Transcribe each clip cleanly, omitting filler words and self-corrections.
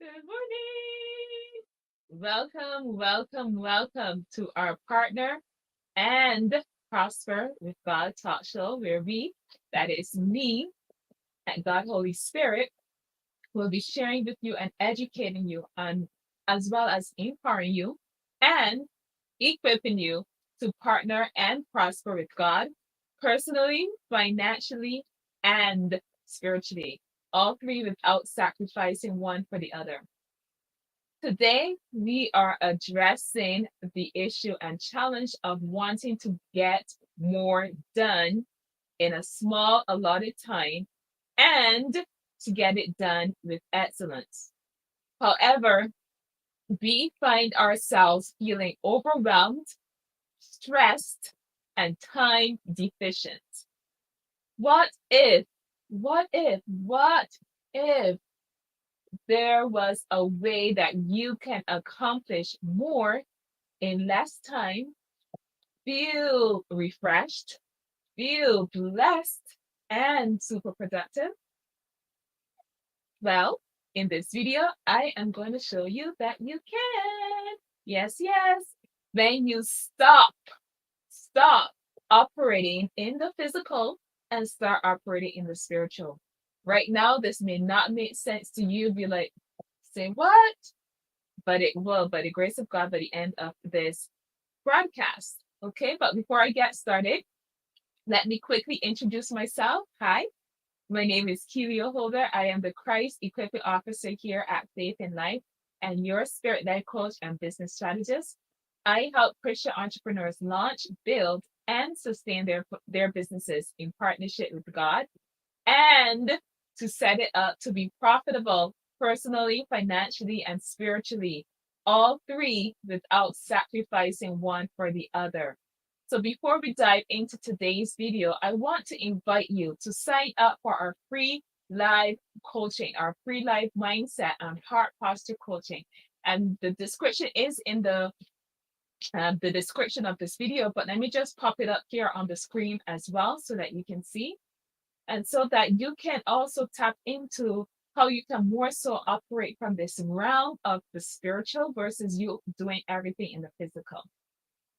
Good morning. Welcome to our partner and Prosper with God talk show, where that is me, and God Holy Spirit, will be sharing with you and educating you on, as well as empowering you and equipping you to partner and prosper with God personally, financially, and spiritually. All three without sacrificing one for the other. Today, we are addressing the issue and challenge of wanting to get more done in a small allotted time and to get it done with excellence. However, we find ourselves feeling overwhelmed, stressed, and time deficient. What if, what if there was a way that you can accomplish more in less time, feel refreshed, feel blessed, and super productive? Well, in this video, I am going to show you that you can. Yes, yes. When you stop operating in the physical and start operating in the spiritual. Right now, this may not make sense to you. Be like, say what? But it will, by the grace of God, by the end of this broadcast. Okay, but before I get started, let me quickly introduce myself. Hi, my name is Kileha. I am the Christ Equipping Officer here at Faith in Life and your spirit led coach and business strategist. I help Christian entrepreneurs launch, build, and sustain their businesses in partnership with God and to set it up to be profitable personally, financially, and spiritually. All three without sacrificing one for the other. So before we dive into today's video, I want to invite you to sign up for our free live coaching, our free live mindset and heart posture coaching. And the description is in the description of this video, but let me just pop it up here on the screen as well so that you can see. And so that you can also tap into how you can more so operate from this realm of the spiritual versus you doing everything in the physical.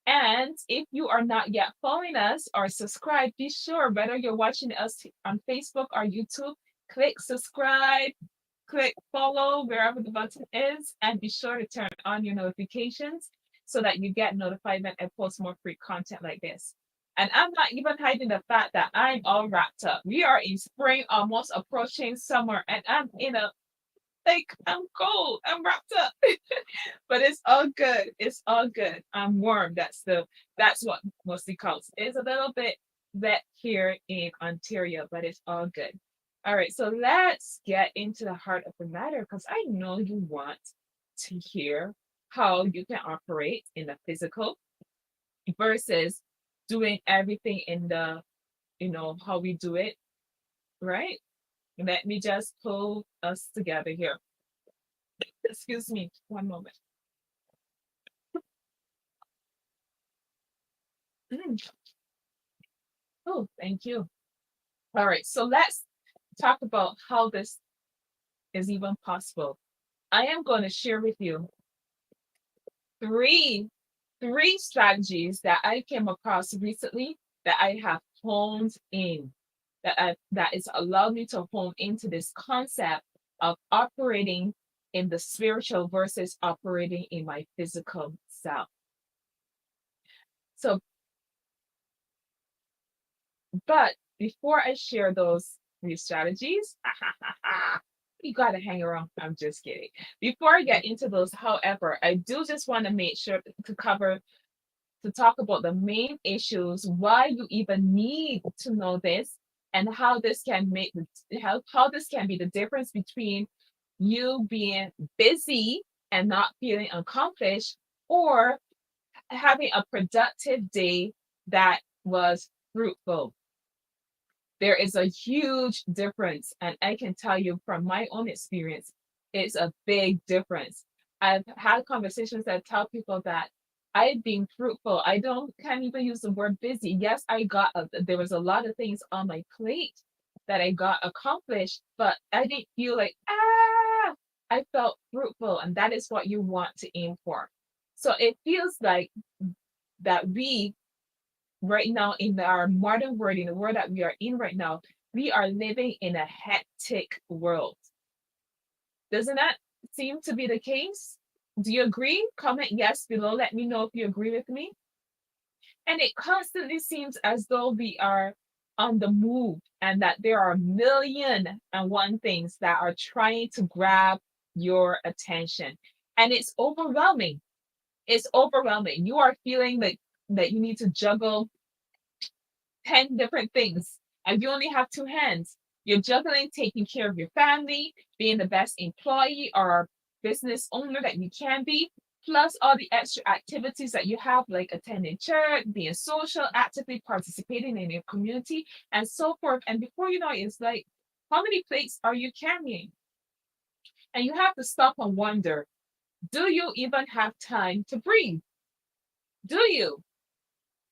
And if you are not yet following us or subscribed, be sure, whether you're watching us on Facebook or YouTube, click subscribe, click follow wherever the button is, and be sure to turn on your notifications so that you get notified when I post more free content like this. And I'm not even hiding the fact that I'm all wrapped up. We are in spring, almost approaching summer, and I'm in a I'm cold. I'm wrapped up. But it's all good. It's all good. I'm warm. That's what mostly counts. It's a little bit wet here in Ontario, but it's all good. All right, so let's get into the heart of the matter because I know you want to hear how you can operate in the physical versus doing everything in the, how we do it, right? Let me just pull us together here. Excuse me, one moment. Mm. Oh, thank you. All right, so let's talk about how this is even possible. I am going to share with you three strategies that I came across recently that I have honed in, that is allowed me to hone into this concept of operating in the spiritual versus operating in my physical self. So, but before I share those three strategies, you gotta hang around. I'm just kidding. Before I get into those, however, I do just want to make sure to talk about the main issues, why you even need to know this, and how this can how this can be the difference between you being busy and not feeling accomplished, or having a productive day that was fruitful. There is a huge difference, and I can tell you from my own experience, it's a big difference. I've had conversations that tell people that I've been fruitful. I don't can't even use the word busy. Yes, there was a lot of things on my plate that I got accomplished, but I didn't feel like I felt fruitful, and that is what you want to aim for. So it feels like that we, right now, in our modern world, in the world that we are in right now, we are living in a hectic world. Doesn't that seem to be the case? Do you agree? Comment yes below. Let me know if you agree with me. And it constantly seems as though we are on the move and that there are a million and one things that are trying to grab your attention. And it's overwhelming. It's overwhelming. You are feeling that you need to juggle 10 different things and you only have two hands. You're juggling taking care of your family, being the best employee or business owner that you can be, plus all the extra activities that you have, like attending church, being social, actively participating in your community, and so forth. And before you know it, it's like, how many plates are you carrying? And you have to stop and wonder, do you even have time to breathe? Do you?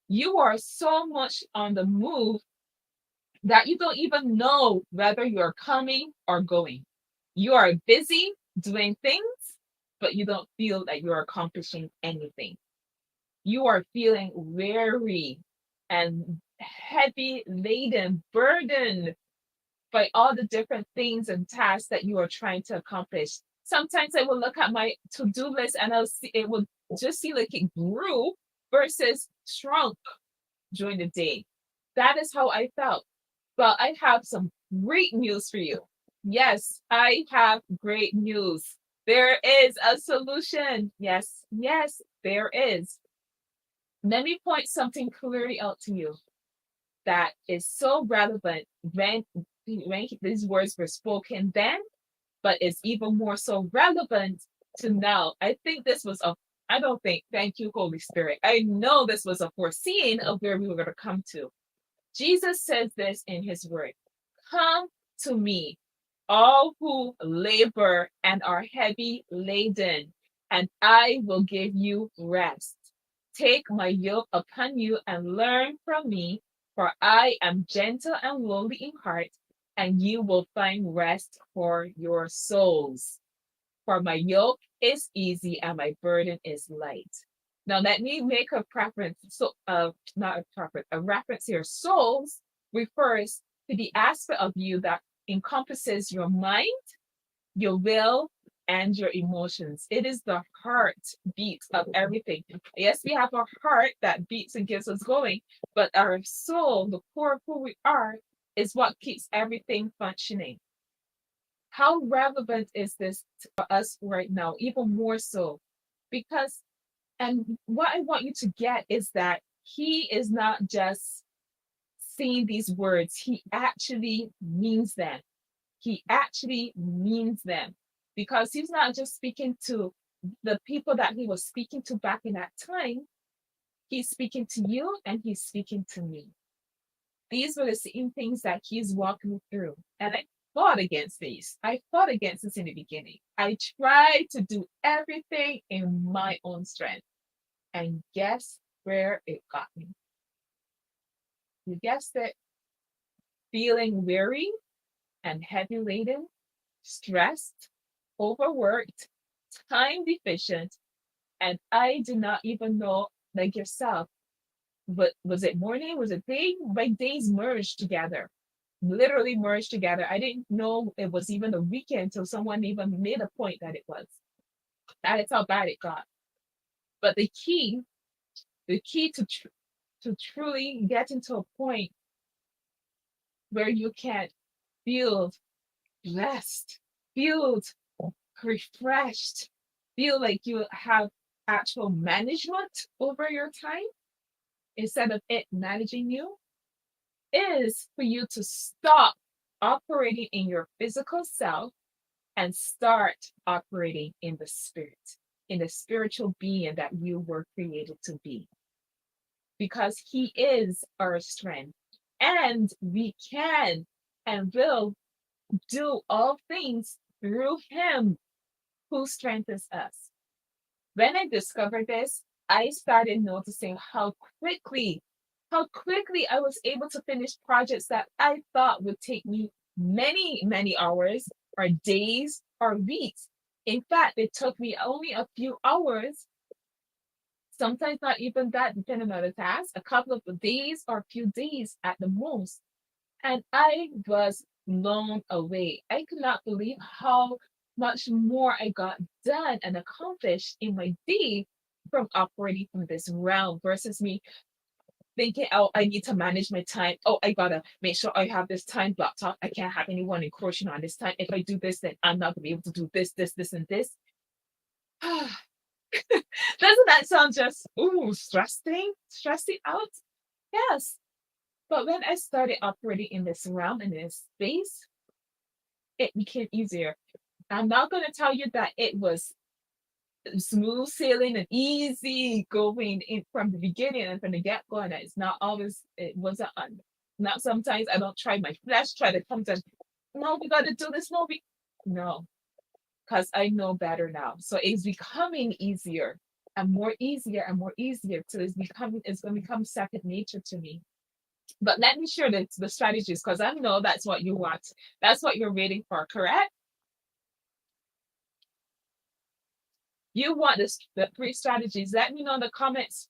You are so much on the move that you don't even know whether you're coming or going. You are busy doing things, but you don't feel that you're accomplishing anything. You are feeling weary and heavy laden, burdened by all the different things and tasks that you are trying to accomplish. Sometimes I will look at my to-do list and I'll see it will just see like it grew versus shrunk during the day. That is how I felt. Well, I have some great news for you. Yes, I have great news. There is a solution. Yes, yes, there is. Let me point something clearly out to you that is so relevant when these words were spoken then, but it's even more so relevant to now. I think this was a, I don't think, thank you, Holy Spirit. I know this was a foreseeing of where we were going to come to. Jesus says this in his word. Come to me, all who labor and are heavy laden, and I will give you rest. Take my yoke upon you and learn from me, for I am gentle and lowly in heart, and you will find rest for your souls. For my yoke is easy and my burden is light. Now let me make a preference. So, not a preference, a reference here. Souls refers to the aspect of you that encompasses your mind, your will, and your emotions. It is the heartbeat of everything. Yes, we have a heart that beats and gets us going, but our soul, the core of who we are, is what keeps everything functioning. How relevant is this for us right now? Even more so, because, and what I want you to get is that he is not just saying these words, he actually means them. He actually means them because he's not just speaking to the people that he was speaking to back in that time. He's speaking to you and he's speaking to me. These were the same things that he's walking through. And I fought against these. I fought against this in the beginning. I tried to do everything in my own strength. And guess where it got me? You guessed it. Feeling weary and heavy laden, stressed, overworked, time deficient, and I did not even know, like yourself, but was it morning? Was it day? My days merged together, literally merged together. I didn't know it was even a weekend until someone even made a point that it was. That is how bad it got. But the key to truly get into a point where you can feel blessed, feel refreshed, feel like you have actual management over your time instead of it managing you, is for you to stop operating in your physical self and start operating in the spirit, in the spiritual being that you were created to be. Because he is our strength. And we can and will do all things through him who strengthens us. When I discovered this, I started noticing how quickly I was able to finish projects that I thought would take me many, many hours or days or weeks. In fact, it took me only a few hours, sometimes not even that, depending on the task, a couple of days or a few days at the most. And I was blown away. I could not believe how much more I got done and accomplished in my day from operating from this realm versus me thinking, oh, I need to manage my time. Oh, I gotta make sure I have this time blocked off. I can't have anyone encroaching on this time. If I do this, then I'm not gonna be able to do this, and this. Doesn't that sound just stressing out? Yes. But when I started operating in this realm, in this space, it became easier. I'm not going to tell you that it was smooth sailing and easy going in from the beginning and from the get go. And it's not always, it wasn't, not sometimes I don't try my flesh, try to come to, no, we got to do this. No, because I know better now. So it's becoming easier and more easier and more easier. So it's going to become second nature to me. But let me share the strategies because I know that's what you want. That's what you're waiting for, correct? You want the 3 strategies. Let me know in the comments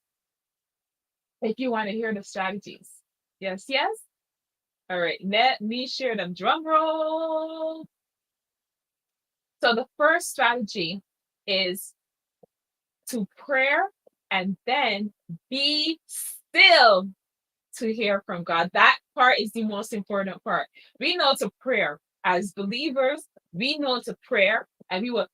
if you want to hear the strategies. Yes, yes? All right, let me share them. Drum roll. So the first strategy is to prayer and then be still to hear from God. That part is the most important part. We know to prayer as believers, we know to prayer, and we will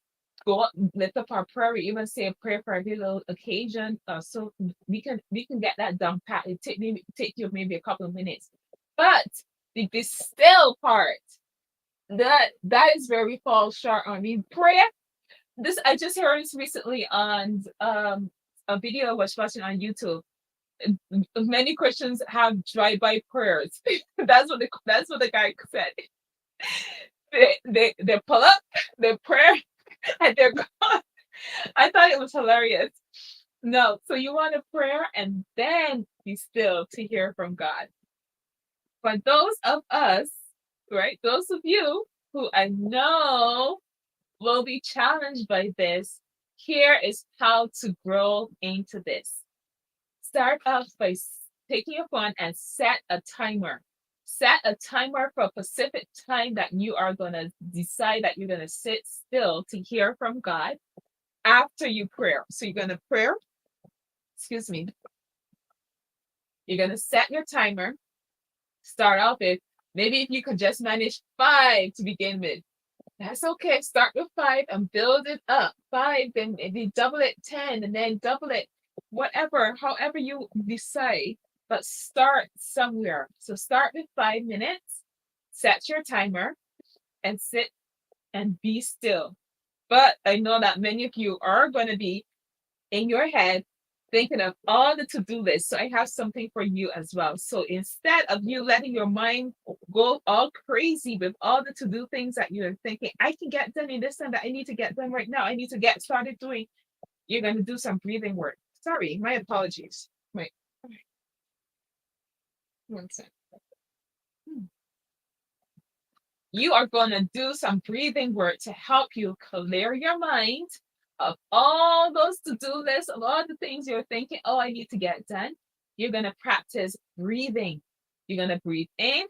go up, lift up our prayer. We even say a prayer for every little occasion, so we can get that done. Pat, it take you maybe a couple of minutes, but the still part that is where we fall short on. I mean, prayer. This I just heard this recently on a video I was watching on YouTube. Many Christians have drive-by prayers. That's what the guy said. They pull up, they pray, and they're gone. I thought it was hilarious. No, so you want a prayer and then be still to hear from God. For those of us, right, those of you who I know will be challenged by this, here is how to grow into this. Start off by taking your phone and set a timer. Set a timer for a specific time that you are going to decide that you're going to sit still to hear from God after you pray. So you're going to pray, excuse me, you're going to set your timer. Start off with maybe if you could just manage 5 to begin with. That's okay. Start with 5 and build it up. 5, then maybe double it 10, and then double it, whatever, however you decide. But start somewhere. So start with 5 minutes, set your timer, and sit and be still. But I know that many of you are going to be in your head thinking of all the to-do lists. So I have something for you as well. So instead of you letting your mind go all crazy with all the to-do things that you're thinking, I can get done in this time that I need to get done right now. I need to get started doing. You're going to do some breathing work. Sorry, my apologies. Wait, one second. You are going to do some breathing work to help you clear your mind of all those to-do lists, of all the things you're thinking, oh, I need to get done. You're going to practice breathing. You're going to breathe in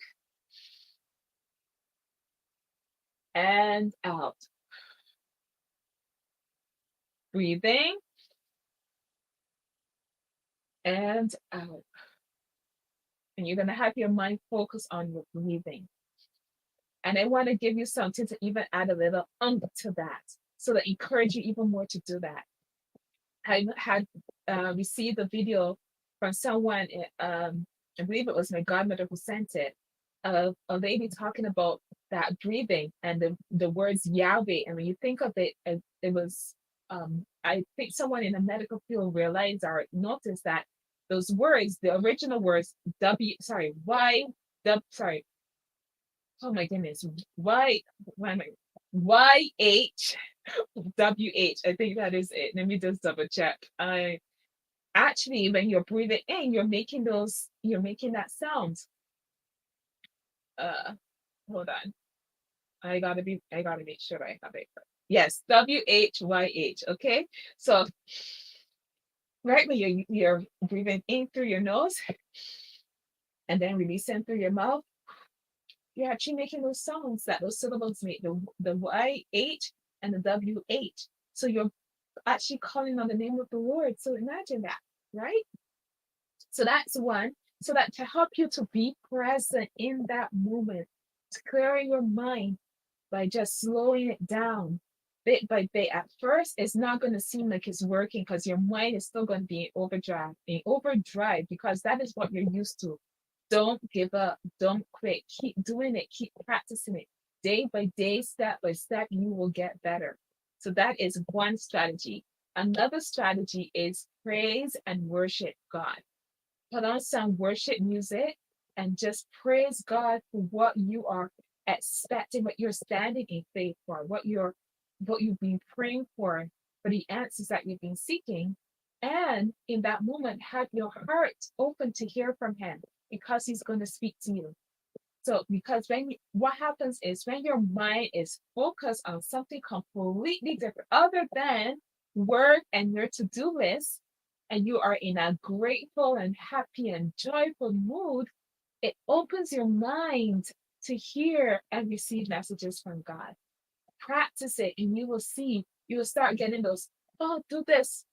and out. Breathing and out. And you're going to have your mind focus on your breathing. And I want to give you something to even add a little to that, so that encourage you even more to do that. I had received a video from someone, I believe it was my godmother who sent it, of a lady talking about that breathing and the words Yahweh. And when you think of it, it was, I think someone in the medical field realized or noticed that those words, the original words, oh my goodness, YHWH. I think that is it. Let me just double check. I actually, when you're breathing in, you're making that sound. Uh, Hold on. I gotta make sure I have it. Yes, WHYH. Okay. So right when you're breathing in through your nose and then releasing through your mouth, you're actually making those sounds that those syllables make, the YH and the WH. So you're actually calling on the name of the Lord. So imagine that, right? So that's one. So that to help you to be present in that moment, to clear your mind by just slowing it down bit by bit. At first, it's not going to seem like it's working because your mind is still going to be in overdrive, because that is what you're used to. Don't give up. Don't quit. Keep doing it. Keep practicing it. Day by day, step by step, you will get better. So that is one strategy. Another strategy is praise and worship God. Put on some worship music and just praise God for what you are expecting, what you're standing in faith for, what you've been praying for the answers that you've been seeking. And in that moment, have your heart open to hear from Him, because He's going to speak to you. So, because what happens is when your mind is focused on something completely different other than work and your to-do list, and you are in a grateful and happy and joyful mood, it opens your mind to hear and receive messages from God. Practice it, and you will start getting those, oh, do this.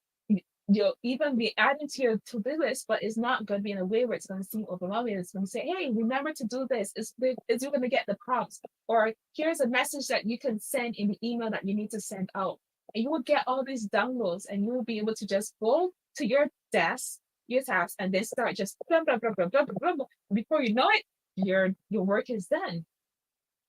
You'll even be adding to your to-do list, but it's not going to be in a way where it's going to seem overwhelming. It's going to say, hey, remember to do this. You're going to get the prompts, or here's a message that you can send in the email that you need to send out. And you will get all these downloads, and you will be able to just go to your desk, your task, and then start just blah, blah, blah, blah, blah, blah, blah. Before you know it, your work is done.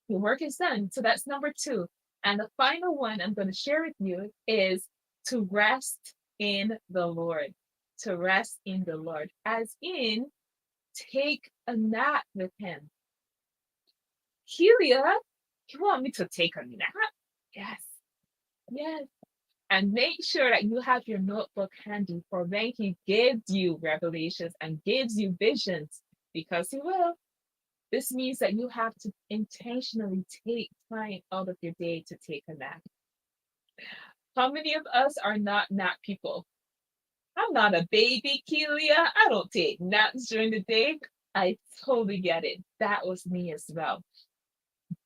Your work is done. So that's number two. And the final one I'm going to share with you is to rest in the Lord. To rest in the Lord, as in take a nap with Him. Kileha, you want me to take a nap? Yes, yes. And make sure that you have your notebook handy for when He gives you revelations and gives you visions, because He will. This means that you have to intentionally take time out of your day to take a nap. How many of us are not nap people? I'm not a baby, Kileha. I don't take naps during the day. I totally get it. That was me as well.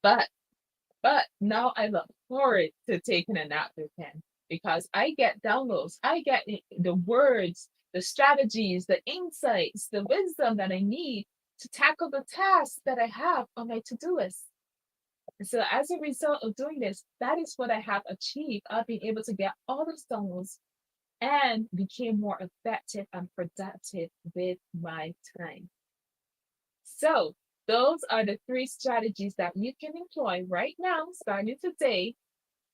But now I look forward to taking a nap with Him, because I get downloads. I get the words, the strategies, the insights, the wisdom that I need to tackle the tasks that I have on my to-do list. So as a result of doing this, that is what I have achieved. I've been able to get all the downloads and became more effective and productive with my time. So those are the three strategies that you can employ right now, starting today,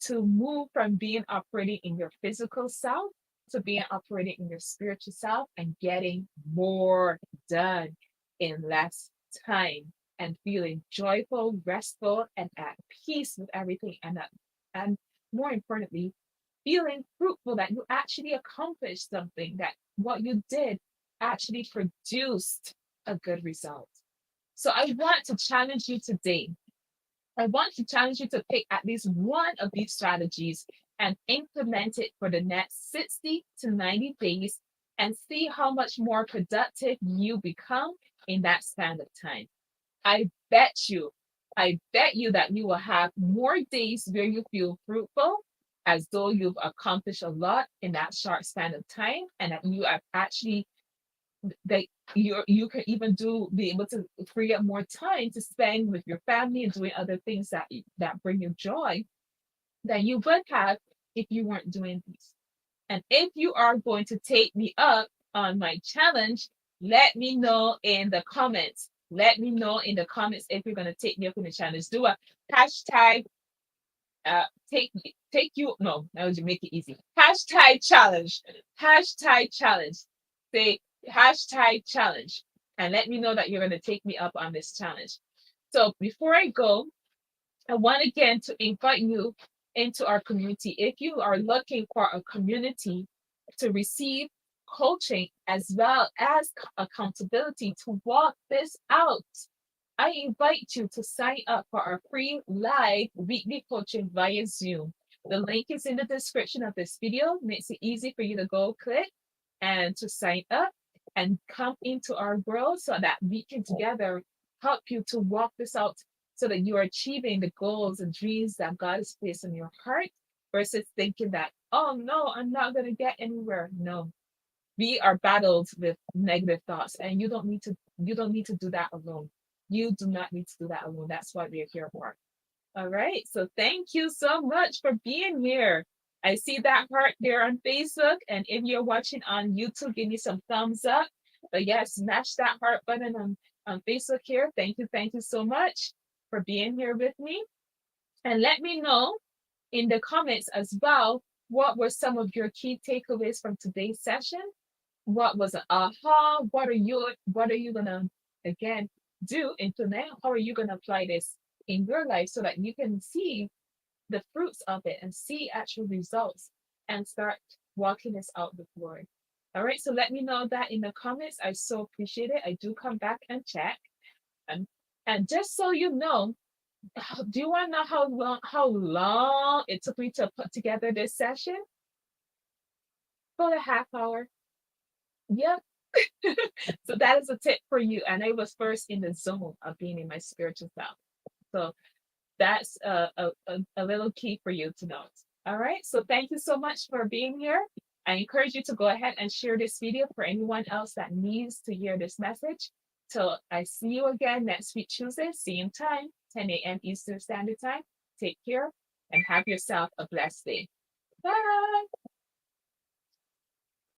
to move from being operating in your physical self to being operating in your spiritual self and getting more done in less time, and feeling joyful, restful, and at peace with everything. And more importantly, feeling fruitful, that you actually accomplished something, that what you did actually produced a good result. So I want to challenge you today. I want to challenge you to pick at least one of these strategies and implement it for the next 60 to 90 days, and see how much more productive you become in that span of time. I bet you, I bet you that you will have more days where you feel fruitful, as though you've accomplished a lot in that short span of time, and that you have actually, that you can even be able to free up more time to spend with your family and doing other things that bring you joy, than you would have if you weren't doing these. And if you are going to take me up on my challenge, let me know in the comments. Let me know in the comments if you're going to take me up in the challenge. Do a hashtag uh take take you no, that would make it easy. Hashtag challenge. Hashtag challenge. Say hashtag challenge, and let me know that you're going to take me up on this challenge. So before I go, I want again to invite you into our community. If you are looking for a community to receive coaching as well as accountability to walk this out, I invite you to sign up for our free live weekly coaching via Zoom. The link is in the description of this video. Makes it easy for you to go click and to sign up and come into our world so that we can together help you to walk this out so that you are achieving the goals and dreams that God has placed in your heart versus thinking that, oh no, I'm not going to get anywhere. No, we are battled with negative thoughts and you don't need to do that alone. You do not need to do that alone. That's what we're here for. All right, so thank you so much for being here. I see that heart there on Facebook, and if you're watching on YouTube, give me some thumbs up. But yes, smash that heart button on Facebook here. Thank you so much for being here with me, and let me know in the comments as well, what were some of your key takeaways from today's session? What was an aha? What are you gonna again do implement? How are you gonna apply this in your life so that you can see the fruits of it and see actual results and start walking this out with the Lord? All right, so let me know that in the comments. I so appreciate it. I do come back and check. And and just so you know, do you want to know how long it took me to put together this session? About a half hour. Yep. So that is a tip for you. And I was first in the zone of being in my spiritual self. So that's a little key for you to note. All right. So thank you so much for being here. I encourage you to go ahead and share this video for anyone else that needs to hear this message. Till I see you again next week, Tuesday, same time, 10 a.m. Eastern Standard Time. Take care and have yourself a blessed day. Bye.